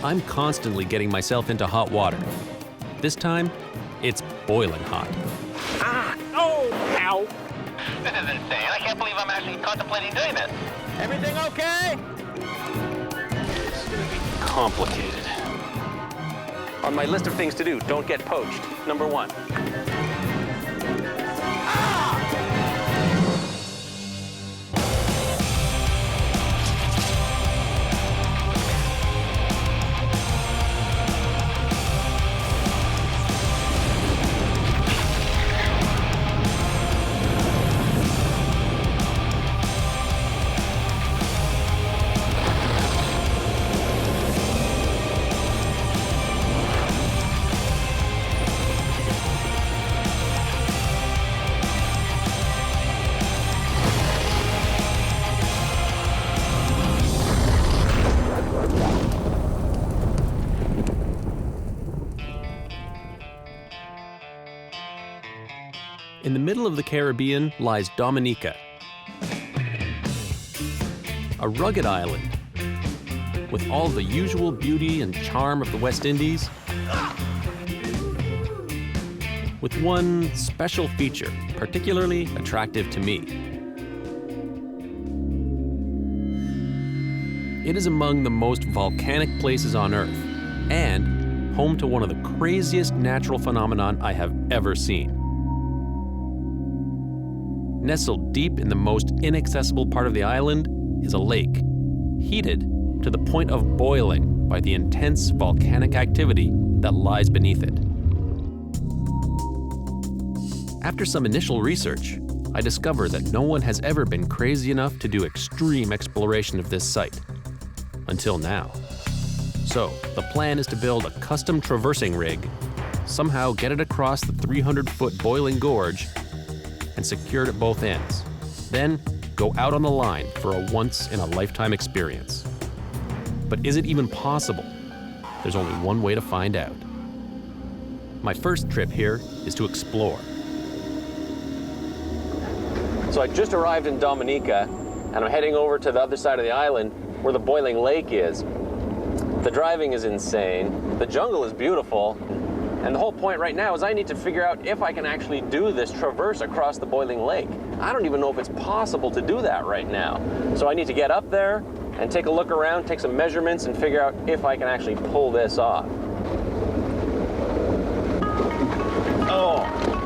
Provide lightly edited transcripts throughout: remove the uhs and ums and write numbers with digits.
I'm constantly getting myself into hot water. This time, it's boiling hot. Ah! Oh! Ow! This is insane. I can't believe I'm actually contemplating doing this. Everything okay? It's gonna be complicated. On my list of things to do, don't get poached. Number 1. In the middle of the Caribbean lies Dominica, a rugged island with all the usual beauty and charm of the West Indies, with one special feature particularly attractive to me. It is among the most volcanic places on Earth and home to one of the craziest natural phenomenon I have ever seen. Nestled deep in the most inaccessible part of the island is a lake, heated to the point of boiling by the intense volcanic activity that lies beneath it. After some initial research, I discovered that no one has ever been crazy enough to do extreme exploration of this site, until now. So, the plan is to build a custom traversing rig, somehow get it across the 300-foot boiling gorge, and secured at both ends. Then, go out on the line for a once-in-a-lifetime experience. But is it even possible? There's only one way to find out. My first trip here is to explore. So I just arrived in Dominica, and I'm heading over to the other side of the island where the boiling lake is. The driving is insane, the jungle is beautiful, and the whole point right now is I need to figure out if I can actually do this traverse across the boiling lake. I don't even know if it's possible to do that right now. So I need to get up there and take a look around, take some measurements, and figure out if I can actually pull this off.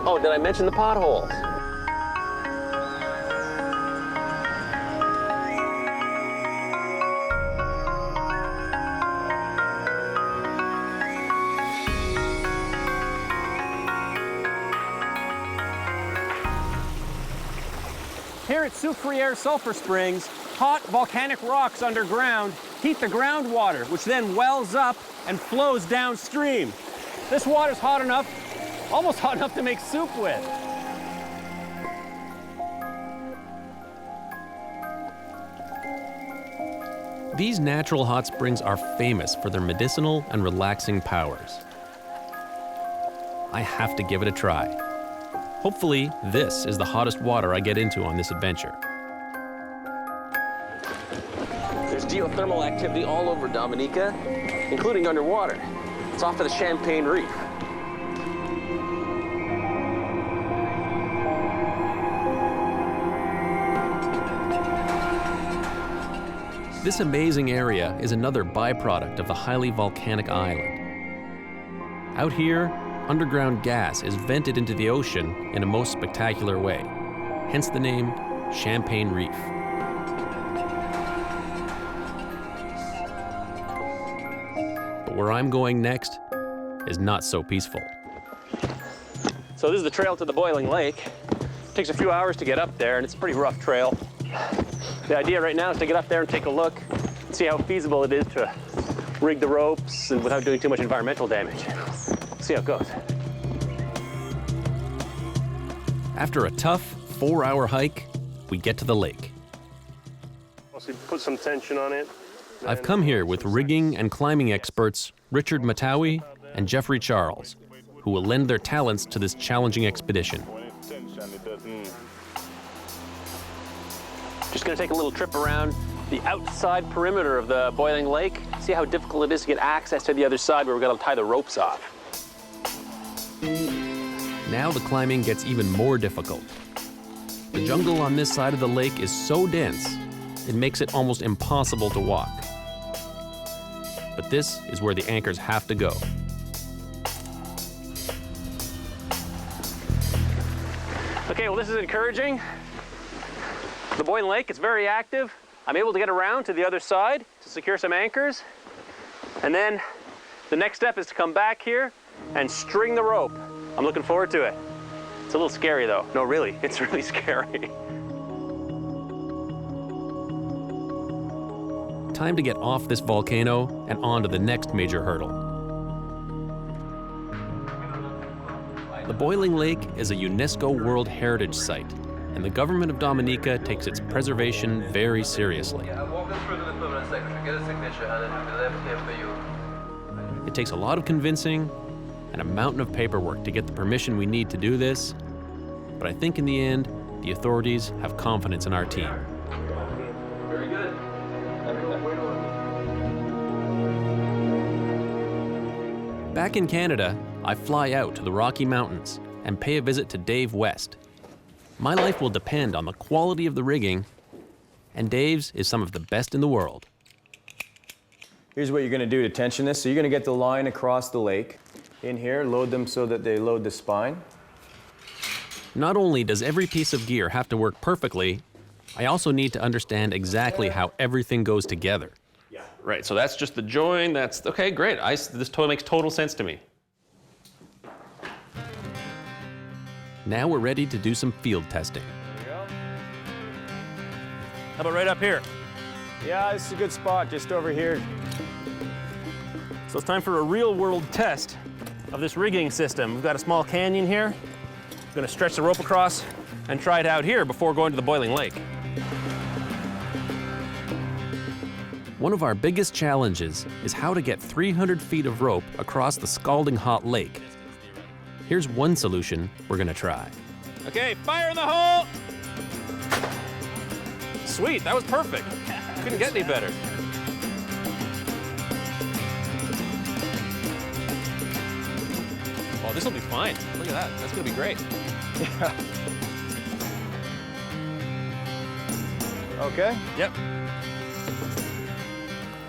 Oh, did I mention the potholes? Here at Soufriere Sulphur Springs, hot volcanic rocks underground heat the groundwater, which then wells up and flows downstream. This water's hot enough, almost hot enough to make soup with. These natural hot springs are famous for their medicinal and relaxing powers. I have to give it a try. Hopefully, this is the hottest water I get into on this adventure. There's geothermal activity all over Dominica, including underwater. It's off of the Champagne Reef. This amazing area is another byproduct of the highly volcanic island. Out here, underground gas is vented into the ocean in a most spectacular way, hence the name Champagne Reef. But where I'm going next is not so peaceful. So this is the trail to the boiling lake. It takes a few hours to get up there, and it's a pretty rough trail. The idea right now is to get up there and take a look and see how feasible it is to rig the ropes and without doing too much environmental damage. See how it goes. After a tough 4-hour hike, we get to the lake. So you put some tension on it. I've come here with rigging and climbing experts Richard Matawi and Jeffrey Charles, who will lend their talents to this challenging expedition. When it's tension, it doesn't. Just gonna take a little trip around the outside perimeter of the boiling lake. See how difficult it is to get access to the other side where we're gonna tie the ropes off. Now the climbing gets even more difficult. The jungle on this side of the lake is so dense, it makes it almost impossible to walk. But this is where the anchors have to go. Okay, well, this is encouraging. The boiling lake is very active. I'm able to get around to the other side to secure some anchors. And then the next step is to come back here and string the rope. I'm looking forward to it. It's a little scary though. No, really, it's really scary. Time to get off this volcano and on to the next major hurdle. The boiling lake is a UNESCO World Heritage Site, and the government of Dominica takes its preservation very seriously. It takes a lot of convincing and a mountain of paperwork to get the permission we need to do this, but I think in the end, the authorities have confidence in our team. Very good. Back in Canada, I fly out to the Rocky Mountains and pay a visit to Dave West. My life will depend on the quality of the rigging, and Dave's is some of the best in the world. Here's what you're going to do to tension this. So you're going to get the line across the lake. In here, load them so that they load the spine. Not only does every piece of gear have to work perfectly, I also need to understand exactly how everything goes together. Right, so that's just the join, that's, okay, great. This totally makes total sense to me. Now we're ready to do some field testing. How about right up here? Yeah, this is a good spot, just over here. So it's time for a real-world test of this rigging system. We've got a small canyon here. I'm gonna stretch the rope across and try it out here before going to the boiling lake. One of our biggest challenges is how to get 300 feet of rope across the scalding hot lake. Here's one solution we're gonna try. Okay, fire in the hole! Sweet, that was perfect. Couldn't get any better. Oh, this will be fine. Look at that, that's gonna be great. Yeah. Okay. Yep.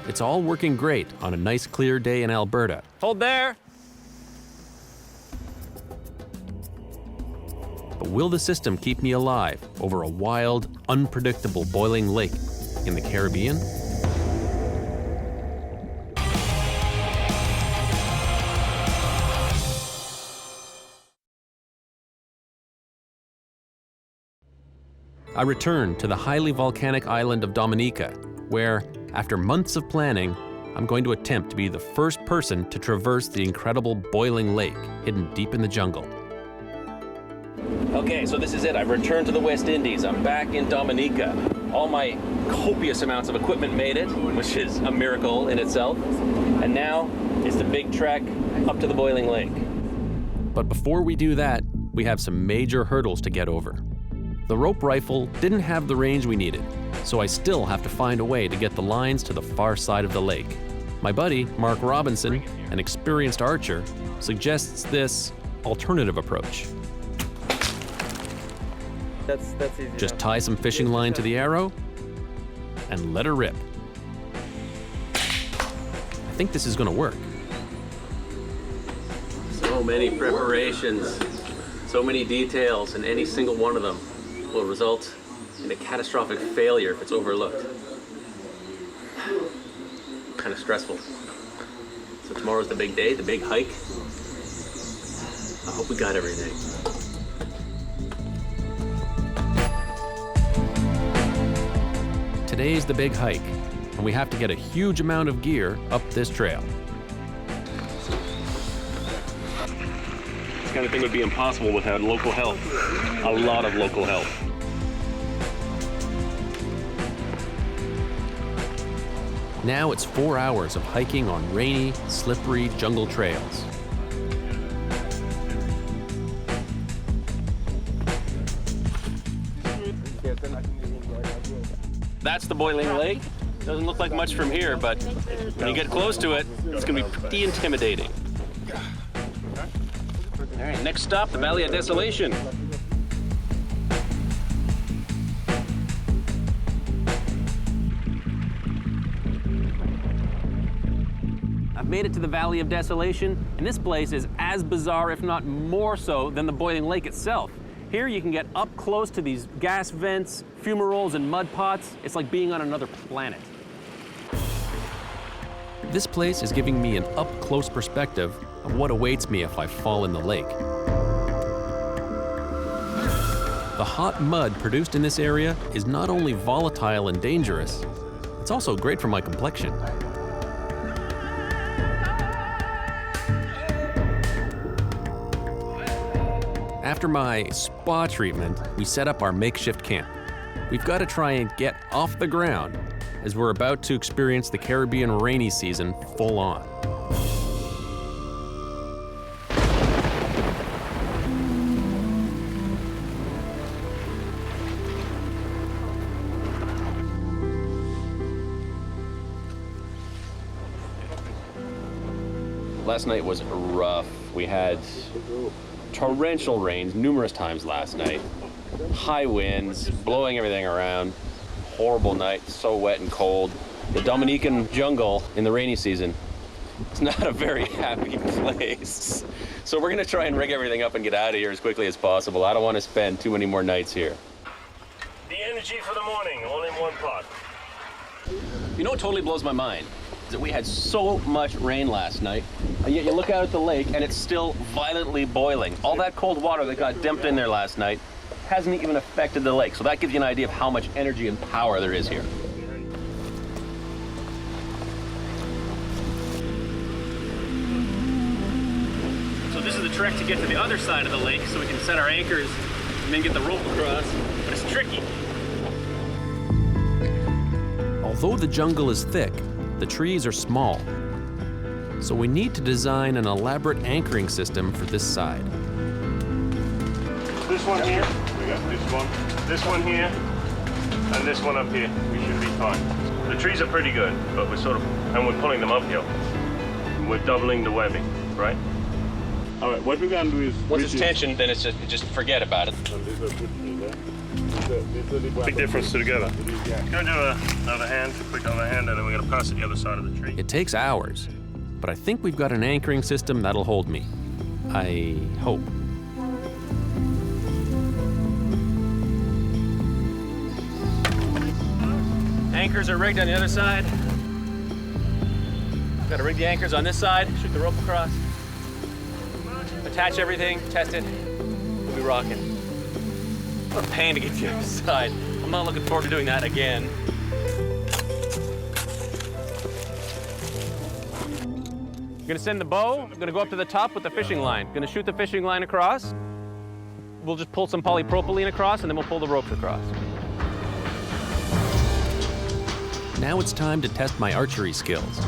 It's all working great on a nice clear day in Alberta. Hold there. But will the system keep me alive over a wild, unpredictable boiling lake in the Caribbean? I return to the highly volcanic island of Dominica, where, after months of planning, I'm going to attempt to be the first person to traverse the incredible boiling lake hidden deep in the jungle. Okay, so this is it. I've returned to the West Indies. I'm back in Dominica. All my copious amounts of equipment made it, which is a miracle in itself. And now it's the big trek up to the boiling lake. But before we do that, we have some major hurdles to get over. The rope rifle didn't have the range we needed, so I still have to find a way to get the lines to the far side of the lake. My buddy, Mark Robinson, an experienced archer, suggests this alternative approach. That's easy. Just tie some fishing line to the arrow and let her rip. I think this is gonna work. So many preparations, so many details, and any single one of them will result in a catastrophic failure if it's overlooked. Kind of stressful. So tomorrow's the big day, the big hike. I hope we got everything. Today's the big hike, and we have to get a huge amount of gear up this trail. This kind of thing would be impossible without local help. A lot of local help. Now it's 4 hours of hiking on rainy, slippery jungle trails. That's the boiling lake. Doesn't look like much from here, but when you get close to it, it's gonna be pretty intimidating. All right, next stop, the Valley of Desolation. I've made it to the Valley of Desolation, and this place is as bizarre, if not more so, than the boiling lake itself. Here you can get up close to these gas vents, fumaroles, and mud pots. It's like being on another planet. This place is giving me an up-close perspective of what awaits me if I fall in the lake. The hot mud produced in this area is not only volatile and dangerous, it's also great for my complexion. After my spa treatment, we set up our makeshift camp. We've got to try and get off the ground as we're about to experience the Caribbean rainy season full on. Last night was rough. We had torrential rains numerous times last night. High winds, blowing everything around. Horrible night, so wet and cold. The Dominican jungle in the rainy season, it's not a very happy place. So we're gonna try and rig everything up and get out of here as quickly as possible. I don't want to spend too many more nights here. The energy for the morning, all in one pot. You know what totally blows my mind? Is that we had so much rain last night, and yet you look out at the lake and it's still violently boiling. All that cold water that got dumped in there last night hasn't even affected the lake. So that gives you an idea of how much energy and power there is here. So this is the trek to get to the other side of the lake so we can set our anchors and then get the rope across, but it's tricky. Although the jungle is thick, the trees are small. So we need to design an elaborate anchoring system for this side. This one here, we got this one here, and this one up here. We should be fine. The trees are pretty good, but we're pulling them uphill. We're doubling the webbing, right? All right, what we're gonna do is... Once it's tensioned, then it's just forget about it. Big difference together. Gonna do a quick overhand, and then we're gonna pass it the other side of the tree. It takes hours, but I think we've got an anchoring system that'll hold me. I hope. Anchors are rigged on the other side. Got to rig the anchors on this side, shoot the rope across, attach everything, test it, we'll be rocking. What a pain to get to the other side. I'm not looking forward to doing that again. I'm gonna send the bow, I'm gonna go up to the top with the fishing line. Gonna shoot the fishing line across. We'll just pull some polypropylene across and then we'll pull the ropes across. Now it's time to test my archery skills.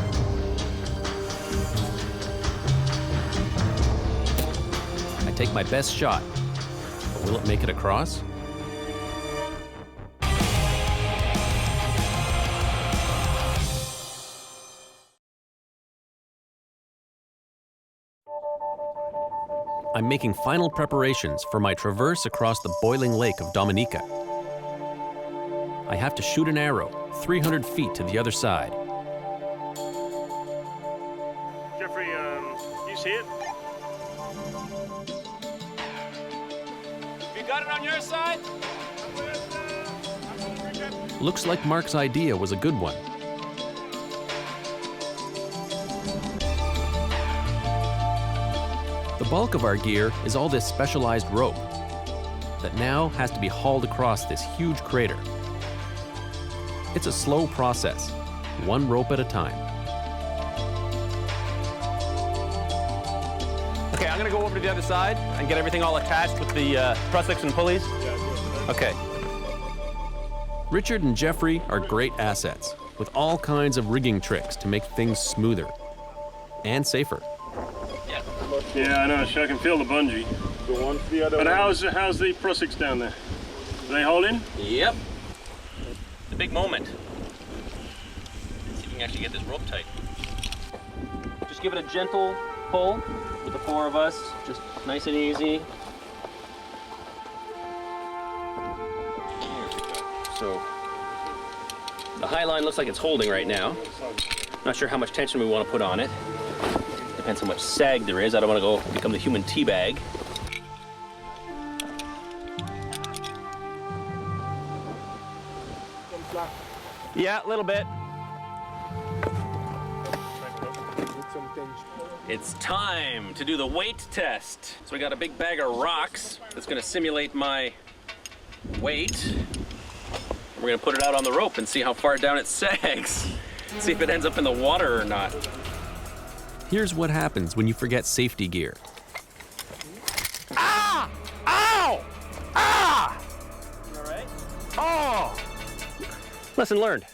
I take my best shot, but will it make it across? I'm making final preparations for my traverse across the boiling lake of Dominica. I have to shoot an arrow 300 feet to the other side. Jeffrey, you see it? You got it on your side? Looks like Mark's idea was a good one. The bulk of our gear is all this specialized rope that now has to be hauled across this huge crater. It's a slow process, one rope at a time. Okay, I'm gonna go over to the other side and get everything all attached with the trussix and pulleys. Okay. Richard and Jeffrey are great assets with all kinds of rigging tricks to make things smoother and safer. Yeah, I know. I can feel the bungee. But how's the trussix down there? Are they holding? Yep. The big moment. Let's see if we can actually get this rope tight. Just give it a gentle pull with the four of us, just nice and easy. So the high line looks like it's holding right now. Not sure how much tension we want to put on it. Depends how much sag there is. I don't want to go become the human tea bag. Yeah, a little bit. It's time to do the weight test. So we got a big bag of rocks that's gonna simulate my weight. We're gonna put it out on the rope and see how far down it sags. See if it ends up in the water or not. Here's what happens when you forget safety gear. Ah! Ow! Ah! You all right? Oh! Lesson learned.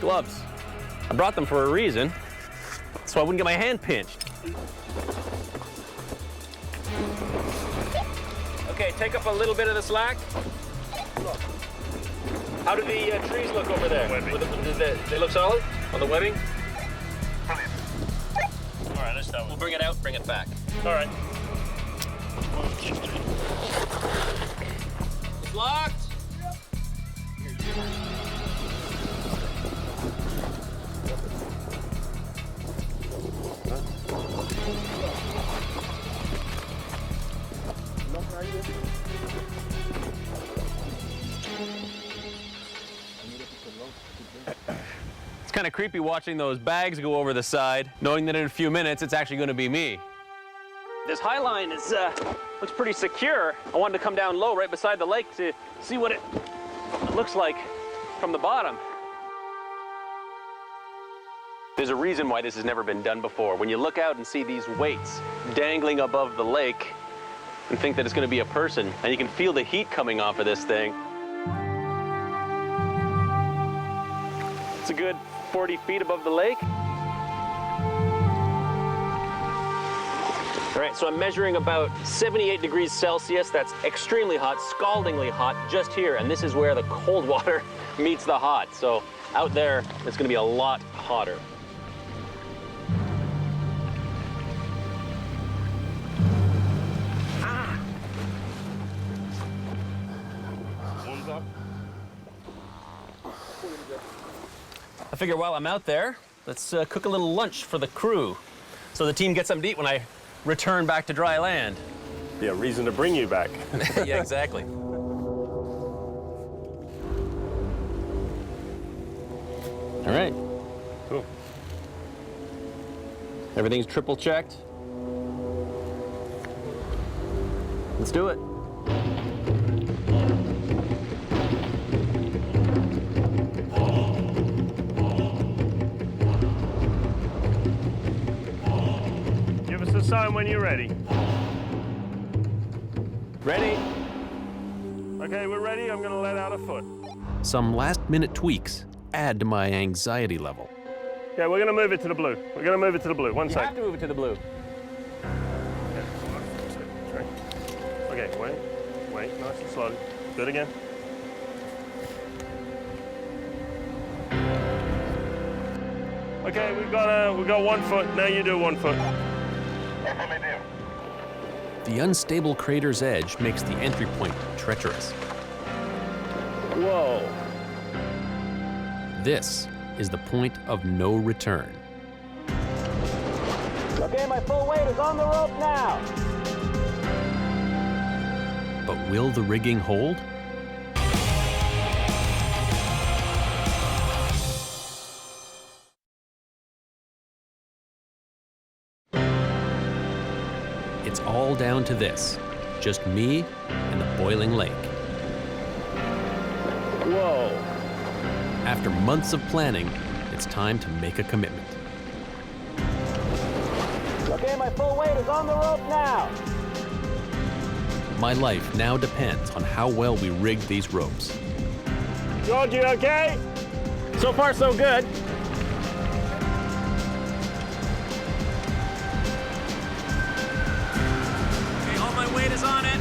Gloves. I brought them for a reason, so I wouldn't get my hand pinched. Okay, take up a little bit of the slack. How do the trees look over there? They look solid on the webbing? Brilliant. All right, let's start We'll bring it out, bring it back. All right. It's locked. It's kind of creepy watching those bags go over the side, knowing that in a few minutes it's actually going to be me. This high line is looks pretty secure. I wanted to come down low right beside the lake to see what it looks like from the bottom. There's a reason why this has never been done before. When you look out and see these weights dangling above the lake and think that it's going to be a person, and you can feel the heat coming off of this thing. It's a good 40 feet above the lake. All right, so I'm measuring about 78 degrees Celsius. That's extremely hot, scaldingly hot just here. And this is where the cold water meets the hot. So out there, it's gonna be a lot hotter. I figure while I'm out there, let's cook a little lunch for the crew so the team gets something to eat when I return back to dry land. Yeah, reason to bring you back. Yeah, exactly. All right. Cool. Everything's triple checked. Let's do it. Give us a sign when you're ready. Ready? Okay, we're ready. I'm gonna let out a foot. Some last-minute tweaks add to my anxiety level. Yeah, we're gonna move it to the blue. We're gonna move it to the blue. One You sec. have to move it to the blue. Okay, wait, nice and slow. Do it again. Okay, we've got 1 foot. Now you do 1 foot. The unstable crater's edge makes the entry point treacherous. Whoa. This is the point of no return. Okay, my full weight is on the rope now. But will the rigging hold? It's all down to this. Just me and the boiling lake. Whoa. After months of planning, it's time to make a commitment. Okay, my full weight is on the rope now. My life now depends on how well we rig these ropes. George, you okay? So far, so good. Okay, all my weight is on it.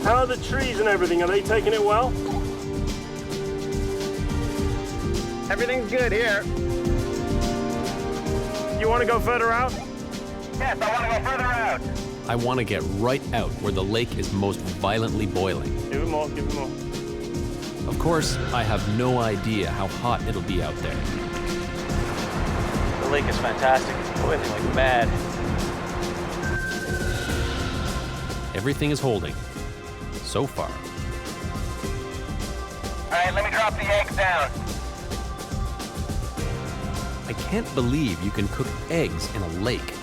How are the trees and everything? Are they taking it well? Everything's good here. You want to go further out? Yes, I want to go further out. I want to get right out where the lake is most violently boiling. Give it more, give it more. Of course, I have no idea how hot it'll be out there. The lake is fantastic. It's boiling like mad. Everything is holding. So far. All right, let me drop the eggs down. I can't believe you can cook eggs in a lake.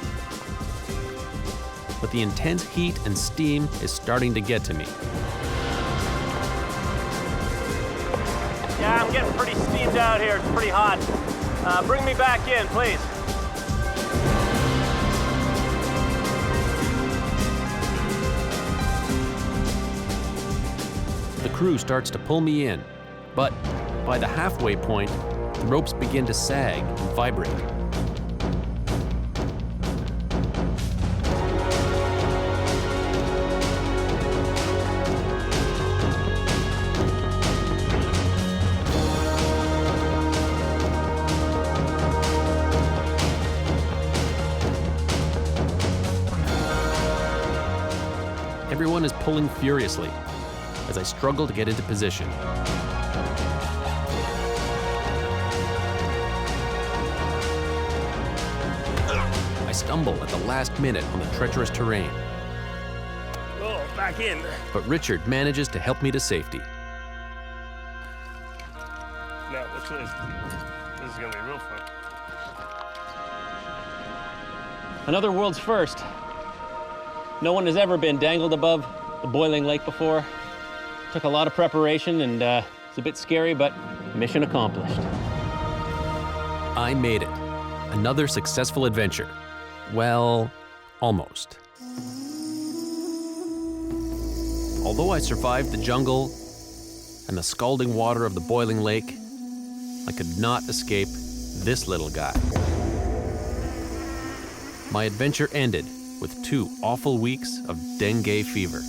But the intense heat and steam is starting to get to me. Yeah, I'm getting pretty steamed out here. It's pretty hot. Bring me back in, please. The crew starts to pull me in, but by the halfway point, the ropes begin to sag and vibrate. Everyone is pulling furiously as I struggle to get into position. I stumble at the last minute on the treacherous terrain, Oh, back in. but Richard manages to help me to safety. Now, watch this. This is going to be real fun. Another world's first. No one has ever been dangled above the boiling lake before. Took a lot of preparation and it's a bit scary, but mission accomplished. I made it. Another successful adventure. Well, almost. Although I survived the jungle and the scalding water of the boiling lake, I could not escape this little guy. My adventure ended with 2 awful weeks of dengue fever.